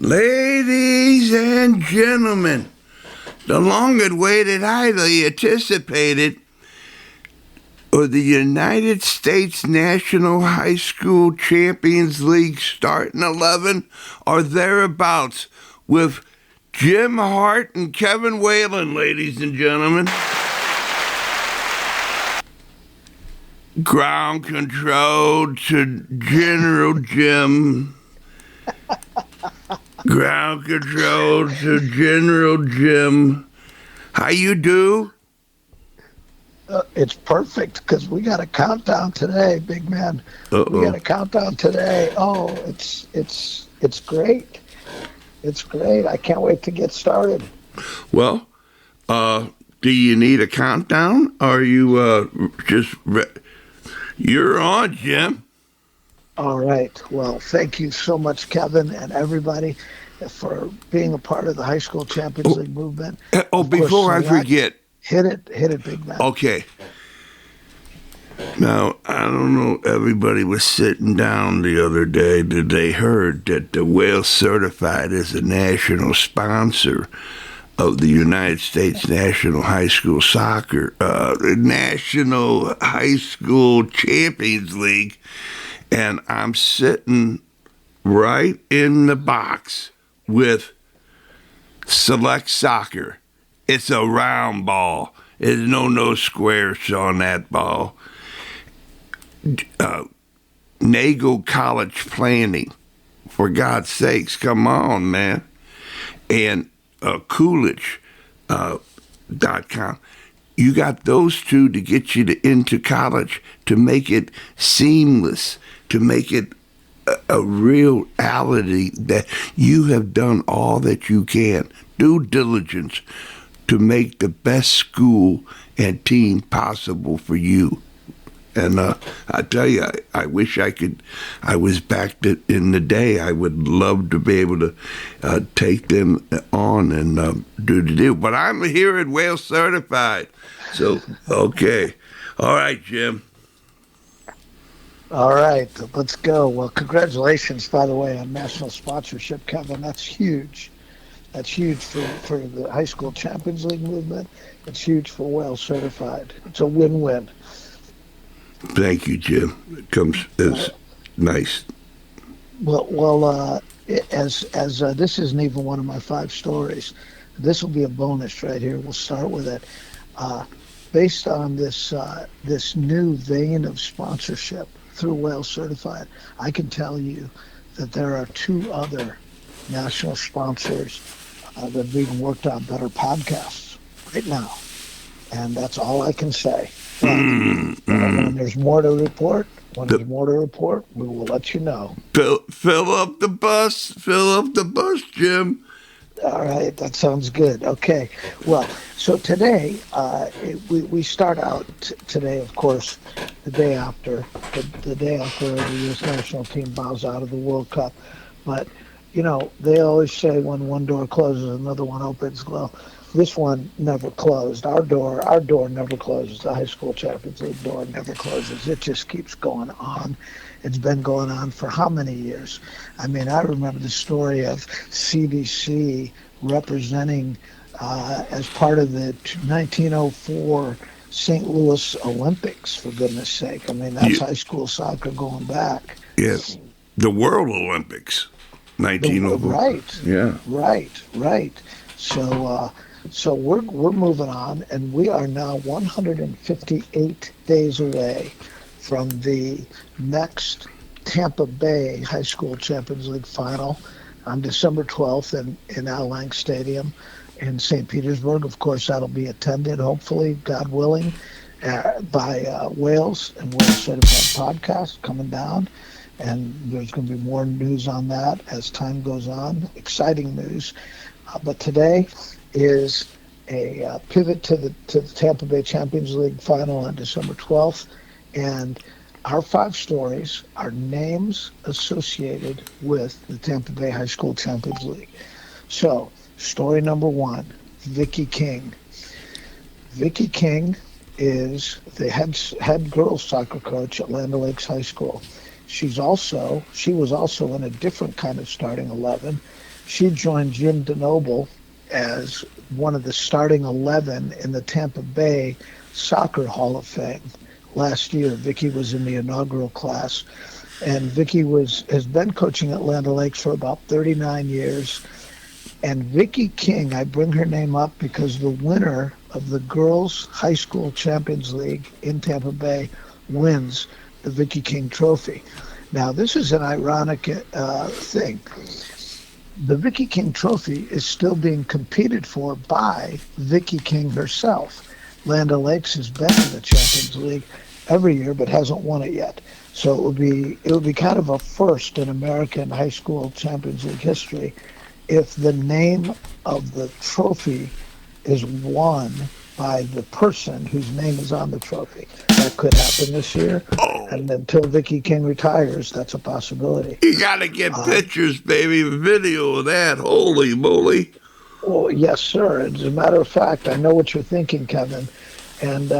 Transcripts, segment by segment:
Ladies and gentlemen, the long-awaited, highly anticipated, or the United States National High School Champions League starting 11 or thereabouts with Jim Harte and Kevin Whalen, ladies and gentlemen. Ground control to General Jim. Ground control to General Jim. How you do? It's perfect because we got a countdown today, big man. We got a countdown today. Oh, it's great. It's great. I can't wait to get started. Well, do you need a countdown? Or are you you're on, Jim? All right. Well, thank you so much, Kevin, and everybody for being a part of the high school Champions League movement. Before I forget. Hit it, big man. Okay. Now, I don't know, everybody was sitting down the other day that they heard that the Whale Certified is a national sponsor of the United States National High School Soccer, National High School Champions League. And I'm sitting right in the box with Select Soccer. It's a round ball. There's no squares on that ball. Nagel College Planning, for God's sakes, come on, man. And Coolidge.com. You got those two to get you into college, to make it seamless, to make it a reality that you have done all that you can, due diligence, to make the best school and team possible for you. And I tell you, I wish I was back in the day. I would love to be able to take them on and do the deal. But I'm here at Whale Certified. So, okay. All right, Jim. All right, let's go. Well, congratulations, by the way, on national sponsorship, Kevin. That's huge. That's huge for the high school Champions League movement. It's huge for Whale Certified. It's a win-win. Thank you, Jim. It comes as nice. Well, as this isn't even one of my 5 stories. This will be a bonus right here. We'll start with it. Based on this new vein of sponsorship through Whale Certified, I can tell you that there are 2 other national sponsors that are being worked on better podcasts right now. And that's all I can say. When there's more to report, we will let you know. Fill up the bus, Jim. All right, that sounds good. Okay, well, so today, we start out today, of course, the day after the U.S. national team bows out of the World Cup. But, you know, they always say when one door closes, another one opens. Well, this one never closed. Our door never closes. The high school Champions League door never closes. It just keeps going on. It's been going on for how many years? I mean, I remember the story of CBC representing as part of the 1904 St. Louis Olympics, for goodness sake. I mean, that's high school soccer going back. Yes, the World Olympics, 1904. Right. Yeah. Right. So we're moving on, and we are now 158 days away from the next Tampa Bay High School Champions League final on December 12th in Al Lang Stadium in St. Petersburg. Of course, that'll be attended, hopefully, God willing, by Whales and Whales Certified Podcast coming down. And there's going to be more news on that as time goes on, exciting news. But today is a pivot to the Tampa Bay Champions League final on December 12th. And our 5 stories are names associated with the Tampa Bay High School Champions League. So, story number 1, Vicky King. Vicky King is the head girls soccer coach at Land O'Lakes High School. She was also in a different kind of starting 11. She joined Jim DeNoble as one of the starting 11 in the Tampa Bay Soccer Hall of Fame last year. Vicky was in the inaugural class, and Vicky has been coaching at Land O'Lakes for about 39 years. And Vicky King, I bring her name up because the winner of the Girls High School Champions League in Tampa Bay wins the Vicky King Trophy. Now, this is an ironic thing. The Vicky King Trophy is still being competed for by Vicky King herself. Land O'Lakes has been in the Champions League every year, but hasn't won it yet. So it would be kind of a first in American high school Champions League history if the name of the trophy is won by the person whose name is on the trophy. That could happen this year. And until Vicky King retires, that's a possibility. You got to get pictures, baby, video of that. Holy moly. Oh, yes, sir. As a matter of fact, I know what you're thinking, Kevin. And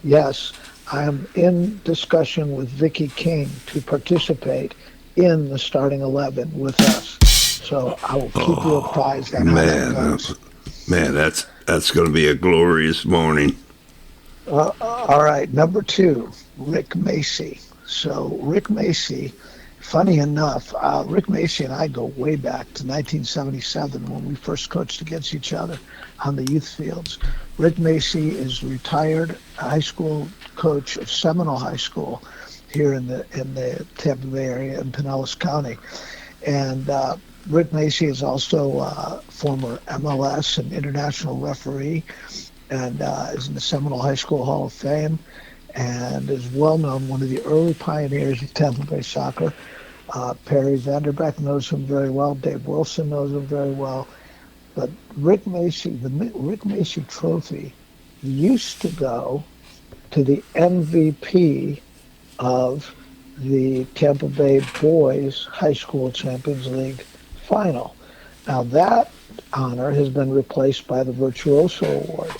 yes, I am in discussion with Vicky King to participate in the starting 11 with us. So I will keep you apprised on how that goes. Man, that's going to be a glorious morning. All right, number 2, Rick Macy. So Rick Macy, funny enough, Rick Macy and I go way back to 1977 when we first coached against each other on the youth fields. Rick Macy is retired high school coach of Seminole High School here in the Tampa Bay area in Pinellas County. And Rick Macy is also a former MLS and international referee, and is in the Seminole High School Hall of Fame, and is well known, one of the early pioneers of Tampa Bay soccer. Perry Vanderbeck knows him very well. Dave Wilson knows him very well. But Rick Macy, the Rick Macy Trophy used to go to the MVP of the Tampa Bay Boys High School Champions League final. Now that honor has been replaced by the Virtuoso Award.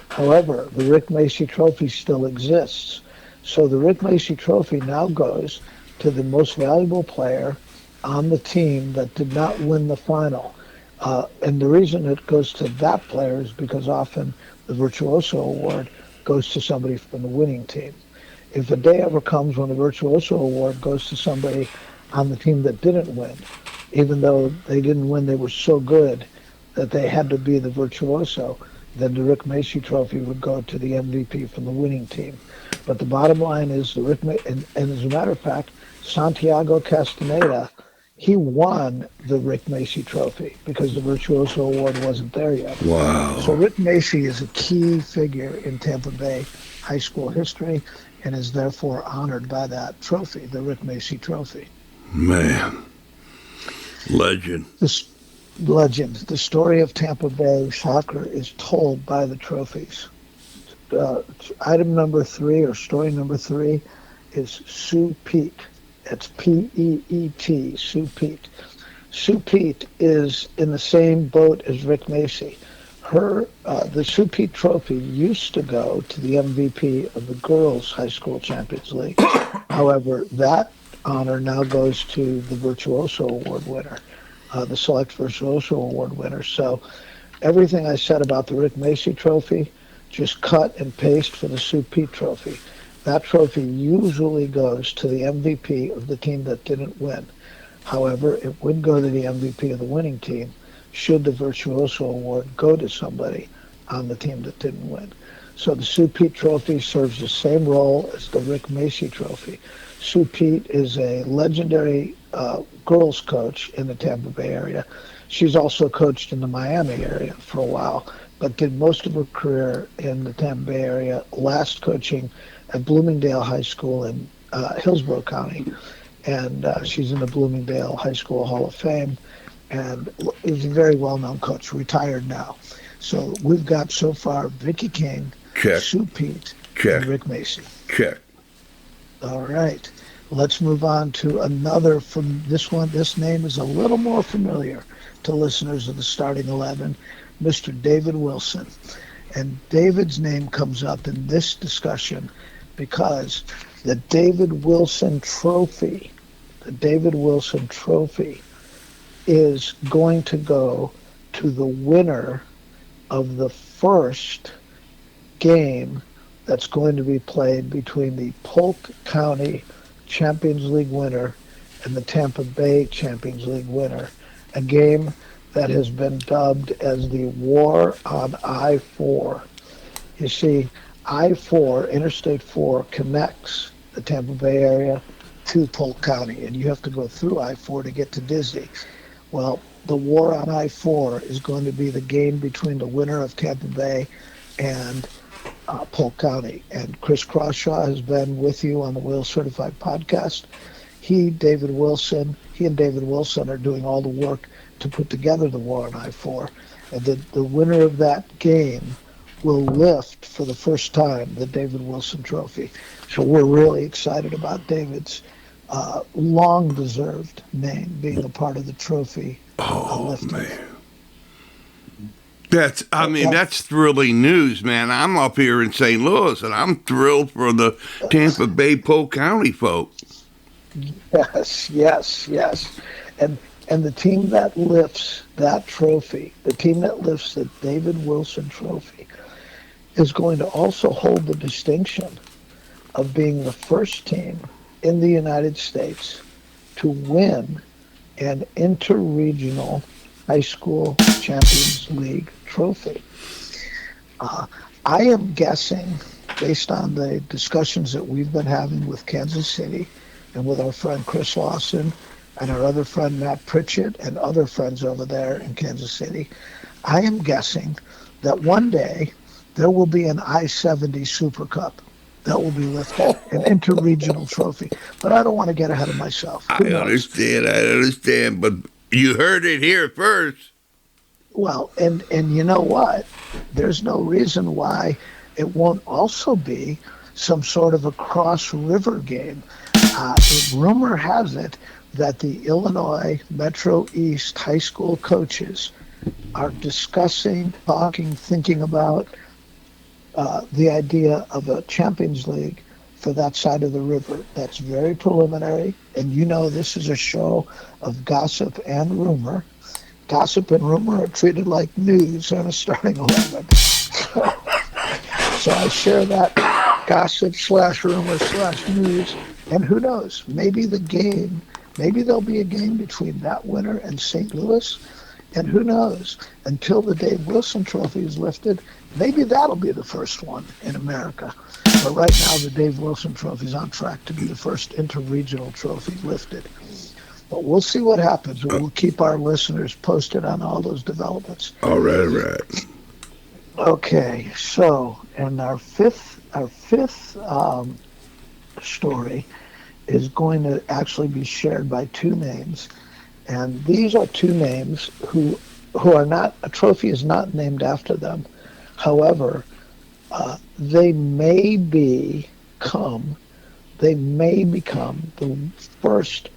However, the Rick Macy Trophy still exists. So the Rick Macy Trophy now goes to the most valuable player on the team that did not win the final. And the reason it goes to that player is because often the Virtuoso Award goes to somebody from the winning team. If a day ever comes when the Virtuoso Award goes to somebody on the team that didn't win, even though they didn't win, they were so good that they had to be the Virtuoso, then the Rick Macy Trophy would go to the MVP from the winning team. But the bottom line is, and as a matter of fact, Santiago Castaneda, he won the Rick Macy Trophy because the Virtuoso Award wasn't there yet. Wow. So Rick Macy is a key figure in Tampa Bay high school history and is therefore honored by that trophy, the Rick Macy Trophy. Man. Legend. Legend. The story of Tampa Bay soccer is told by the trophies. Item number 3, or story number 3, is Sue Peet. It's P-E-E-T, Sue Peet. Sue Peet is in the same boat as Rick Macy. The Sue Peet Trophy used to go to the MVP of the Girls High School Champions League. However, that honor now goes to the Virtuoso Award winner, the Select Virtuoso Award winner. So everything I said about the Rick Macy Trophy, just cut and paste for the Sue Peet Trophy. That trophy usually goes to the MVP of the team that didn't win. However, it would go to the MVP of the winning team should the Virtuoso Award go to somebody on the team that didn't win. So the Sue Peet Trophy serves the same role as the Rick Macy Trophy. Sue Peet is a legendary girls coach in the Tampa Bay area. She's also coached in the Miami area for a while, but did most of her career in the Tampa Bay area, last coaching at Bloomingdale High School in Hillsborough County. And she's in the Bloomingdale High School Hall of Fame, and is a very well-known coach, retired now. So we've got so far Vicky King, check. Sue Peet, check. and Rick Macy. Check. All right. Let's move on to another from this one. This name is a little more familiar to listeners of the Starting 11, Mr. David Wilson. And David's name comes up in this discussion because the David Wilson Trophy is going to go to the winner of the first game that's going to be played between the Polk County Champions League winner and the Tampa Bay Champions League winner, a game that has been dubbed as the War on I-4. You see, I-4, Interstate 4, connects the Tampa Bay area to Polk County, and you have to go through I-4 to get to Disney. Well, the War on I-4 is going to be the game between the winner of Tampa Bay and Polk County. And Chris Crawshaw has been with you on the Whale Certified podcast. He and David Wilson are doing all the work to put together the War on I-4. And the winner of that game will lift for the first time the David Wilson Trophy. So we're really excited about David's long-deserved name being a part of the trophy lifting. Man. That's thrilling news, man. I'm up here in St. Louis, and I'm thrilled for the Tampa Bay Polk County folks. Yes. And the team that lifts that trophy, the team that lifts the David Wilson Trophy, is going to also hold the distinction of being the first team in the United States to win an interregional high school Champions League trophy. I am guessing, based on the discussions that we've been having with Kansas City and with our friend Chris Lawson and our other friend Matt Pritchett and other friends over there in Kansas City, I am guessing that one day there will be an I-70 Super Cup that will be lifted, an interregional trophy. But I don't want to get ahead of myself. I understand, but you heard it here first. Well, and you know what? There's no reason why it won't also be some sort of a cross-river game. Rumor has it that the Illinois Metro East high school coaches are discussing, talking, thinking about the idea of a Champions League for that side of the river. That's very preliminary, and you know this is a show of gossip and rumor. Gossip and rumor are treated like news on a starting 11. So I share that gossip / rumor / news, and who knows, maybe there'll be a game between that winner and St. Louis, and who knows, until the Dave Wilson Trophy is lifted, maybe that'll be the first one in America. But right now, the Dave Wilson Trophy is on track to be the first interregional trophy lifted. But we'll see what happens. We'll keep our listeners posted on all those developments. All right. Okay, so, and our fifth story is going to actually be shared by two names. And these are two names who are not, a trophy is not named after them. However, they may become the first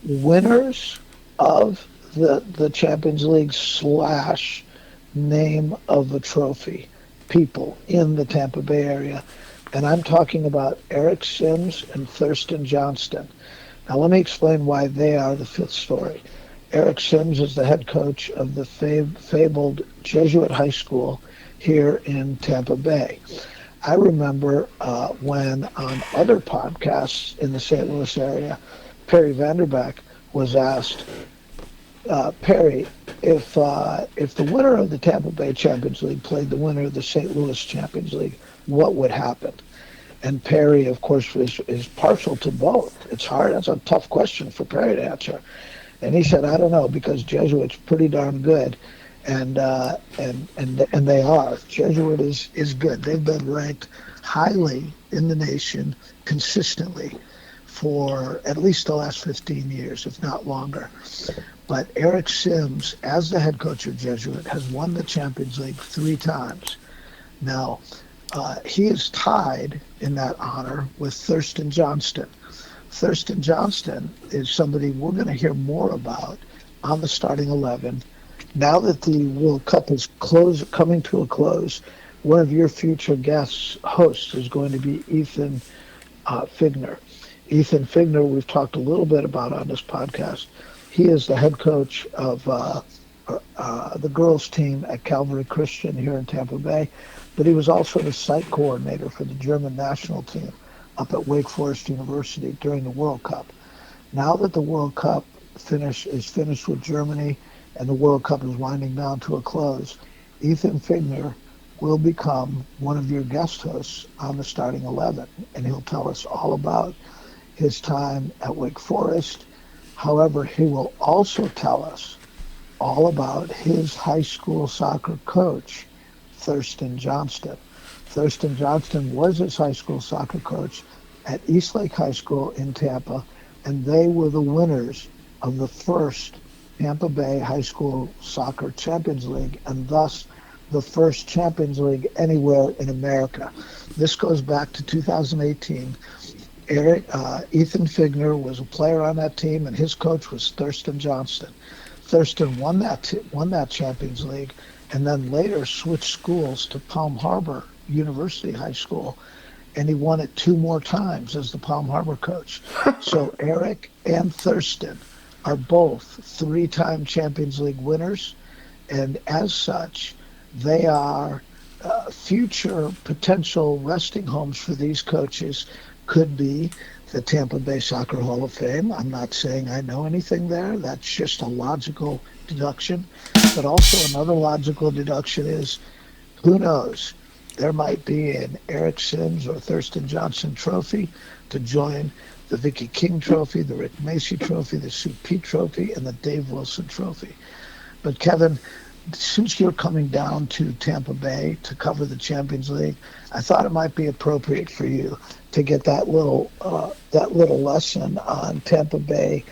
winners of the Champions League / name of the trophy people in the Tampa Bay area. And I'm talking about Eric Sims and Thurston Johnston. Now, let me explain why they are the fifth story. Eric Sims is the head coach of the fabled Jesuit High School here in Tampa Bay. I remember when on other podcasts in the St. Louis area, Perry Vanderbeck was asked, Perry, if the winner of the Tampa Bay Champions League played the winner of the St. Louis Champions League, what would happen? And Perry, of course, is partial to both. It's hard. That's a tough question for Perry to answer. And he said, I don't know, because Jesuit's pretty darn good. And they are. Jesuit is good. They've been ranked highly in the nation consistently for at least the last 15 years, if not longer. But Eric Sims, as the head coach of Jesuit, has won the Champions League 3 times. Now, he is tied in that honor with Thurston Johnston. Thurston Johnston is somebody we're going to hear more about on the starting 11. Now that the World Cup is coming to a close, one of your future hosts is going to be Ethan Figner. Ethan Figner, we've talked a little bit about on this podcast. He is the head coach of the girls team at Calvary Christian here in Tampa Bay, but he was also the site coordinator for the German national team up at Wake Forest University during the World Cup. Now that the World Cup is finished with Germany and the World Cup is winding down to a close, Ethan Figner will become one of your guest hosts on the Starting 11, and he'll tell us all about his time at Wake Forest. However, he will also tell us all about his high school soccer coach, Thurston Johnston. Thurston Johnston was his high school soccer coach at Eastlake High School in Tampa, and they were the winners of the first Tampa Bay High School Soccer Champions League, and thus the first Champions League anywhere in America. This goes back to 2018. Ethan Figner was a player on that team, and his coach was Thurston Johnston. Thurston won that Champions League, and then later switched schools to Palm Harbor University High School, and he won it 2 more times as the Palm Harbor coach. So Eric and Thurston are both 3-time Champions League winners, and as such, they are future potential resting homes for these coaches. Could be the Tampa Bay Soccer Hall of Fame. I'm not saying I know anything there. That's just a logical deduction. But also another logical deduction is, who knows? There might be an Eric Sims or Thurston Johnson trophy to join the Vicky King trophy, the Rick Macy trophy, the Sue Pete trophy, and the Dave Wilson trophy. But Kevin, since you're coming down to Tampa Bay to cover the Champions League, I thought it might be appropriate for you to get that little lesson on Tampa Bay,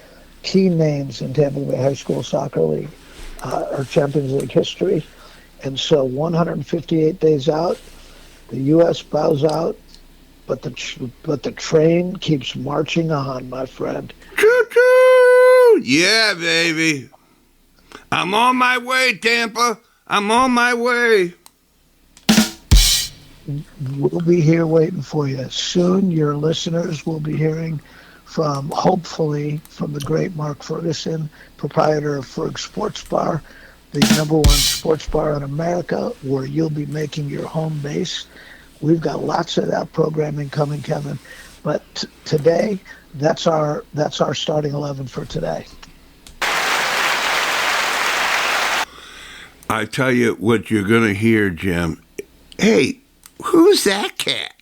key names in Tampa Bay High School Soccer League or Champions League history. And so 158 days out, the U.S. bows out, but the train keeps marching on, my friend. Choo-choo! Yeah, baby. I'm on my way, Tampa. I'm on my way. We'll be here waiting for you. Soon your listeners will be hearing hopefully from the great Mark Ferguson, proprietor of Ferg Sports Bar, the #1 sports bar in America, where you'll be making your home base. We've got lots of that programming coming, Kevin. But today, that's our starting 11 for today. I tell you what you're going to hear, Jim. Hey, who's that cat?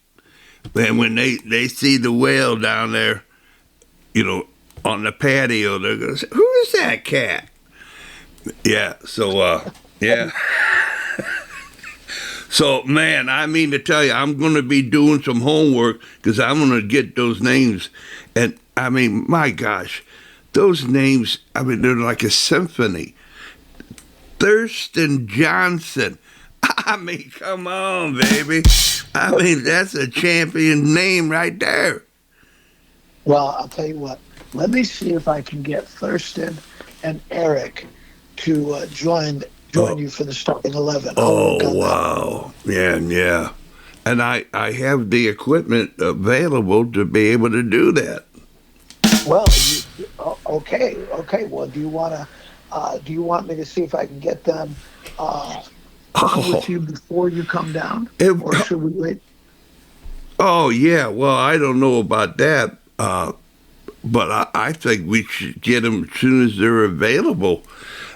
And when they see the whale down there, on the patio, they're going to say, who is that cat? Yeah, so, yeah. So, man, I mean to tell you, I'm going to be doing some homework because I'm going to get those names. And, I mean, my gosh, those names, I mean, they're like a symphony. Thurston Johnson. I mean, come on, baby. I mean, that's a champion name right there. Well, I'll tell you what. Let me see if I can get Thurston and Eric to join you for the starting 11. Oh, wow. Yeah. And I have the equipment available to be able to do that. Well, okay. Well, do you want me to see if I can get them with you before you come down? Or should we wait? Oh, yeah. Well, I don't know about that. But I think we should get them as soon as they're available.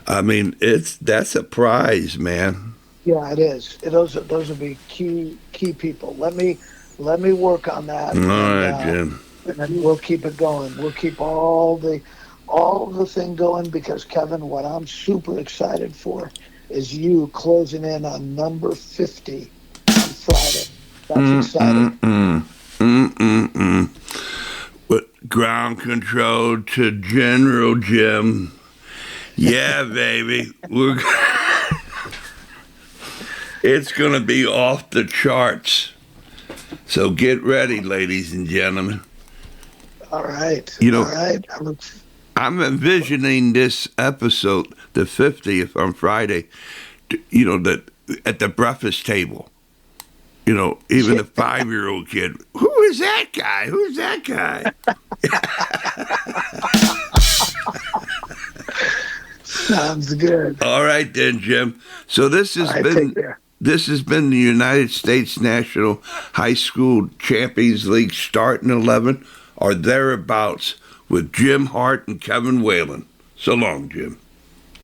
I mean, that's a prize, man. Yeah, it is. Those will be key people. Let me work on that. All right, Jim. And then we'll keep it going. We'll keep all the thing going because, Kevin, what I'm super excited for is you closing in on number 50 on Friday. That's exciting. But ground control to General Jim. Yeah, baby. It's going to be off the charts. So get ready, ladies and gentlemen. All right. All right. I'm envisioning this episode, the 50th on Friday, at the breakfast table. Even a 5-year-old kid. Who is that guy? Who's that guy? Sounds good. All right then, Jim. So Take care. this has been the United States National High School Champions League starting 11 or thereabouts with Jim Harte and Kevin Whalen. So long, Jim.